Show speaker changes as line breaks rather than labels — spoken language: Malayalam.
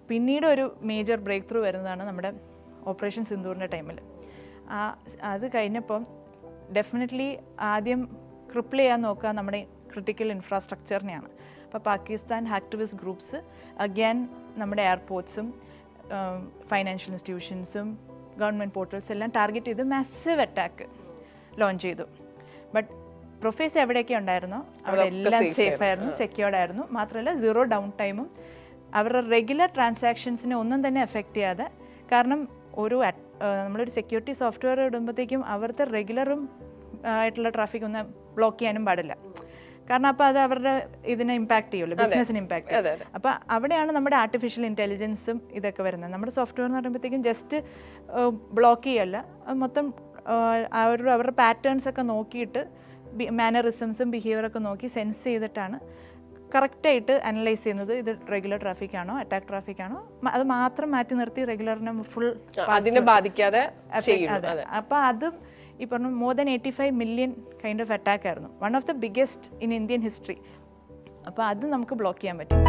പിന്നീട് ഒരു മേജർ ബ്രേക്ക് ത്രൂ വരുന്നതാണ് നമ്മുടെ ഓപ്പറേഷൻ സിന്ദൂറിൻ്റെ ടൈമിൽ. അത് കഴിഞ്ഞപ്പം ഡെഫിനറ്റ്ലി ആദ്യം ക്രിപ്പിൾ ചെയ്യാൻ നോക്കുക നമ്മുടെ ക്രിട്ടിക്കൽ ഇൻഫ്രാസ്ട്രക്ചറിനെയാണ്. അപ്പോൾ പാകിസ്ഥാൻ ആക്ടിവിസ്റ്റ് ഗ്രൂപ്പ്സ് അഗൈൻ നമ്മുടെ എയർപോർട്ട്സും ഫൈനാൻഷ്യൽ ഇൻസ്റ്റിറ്റ്യൂഷൻസും ഗവൺമെൻറ് പോർട്ടൽസ് എല്ലാം ടാർഗറ്റ് ചെയ്ത് മാസീവ് അറ്റാക്ക് ലോഞ്ച് ചെയ്തു. ബട്ട് പ്രൊഫേസ് എവിടെയൊക്കെ ഉണ്ടായിരുന്നോ അവിടെ എല്ലാം സേഫ് ആയിരുന്നു, സെക്യൂർഡ് ആയിരുന്നു. മാത്രമല്ല സീറോ ഡൗൺ ടൈമും അവരുടെ റെഗുലർ ട്രാൻസാക്ഷൻസിനെ ഒന്നും തന്നെ എഫക്റ്റ് ചെയ്യാതെ. കാരണം നമ്മളൊരു സെക്യൂരിറ്റി സോഫ്റ്റ്വെയർ ഇടുമ്പോഴത്തേക്കും അവരുടെ റെഗുലറും ആയിട്ടുള്ള ട്രാഫിക് ഒന്നും ബ്ലോക്ക് ചെയ്യാനും പാടില്ല. കാരണം അപ്പോൾ അത് അവരുടെ ഇതിനെ ഇമ്പാക്ട് ചെയ്യുമല്ലോ, ബിസിനസ്സിന് ഇമ്പാക്ട് ചെയ്യും. അപ്പോൾ അവിടെയാണ് നമ്മുടെ ആർട്ടിഫിഷ്യൽ ഇൻ്റലിജൻസും ഇതൊക്കെ വരുന്നത്. നമ്മുടെ സോഫ്റ്റ്വെയർ എന്ന് പറയുമ്പോഴത്തേക്കും ജസ്റ്റ് ബ്ലോക്ക് ചെയ്യല്ല, മൊത്തം അവരുടെ പാറ്റേൺസ് ഒക്കെ നോക്കിയിട്ട് മാനറിസംസും ബിഹേവിയറൊക്കെ നോക്കി സെൻസ് ചെയ്തിട്ടാണ് കറക്റ്റായിട്ട് അനലൈസ് ചെയ്യുന്നത്. ഇത് റെഗുലർ ട്രാഫിക് ആണോ, അറ്റാക്ക് ട്രാഫിക് ആണോ, അത് മാത്രം മാറ്റി നിർത്തി റെഗുലറിനെ ഫുൾ
അതിനെ ബാധിക്കാതെ.
അപ്പോൾ അതും ഈ പറഞ്ഞ more than 85 million kind of attack ആയിരുന്നു, one of the biggest in Indian history. അപ്പോൾ അത് നമുക്ക് ബ്ലോക്ക് ചെയ്യാൻ പറ്റും.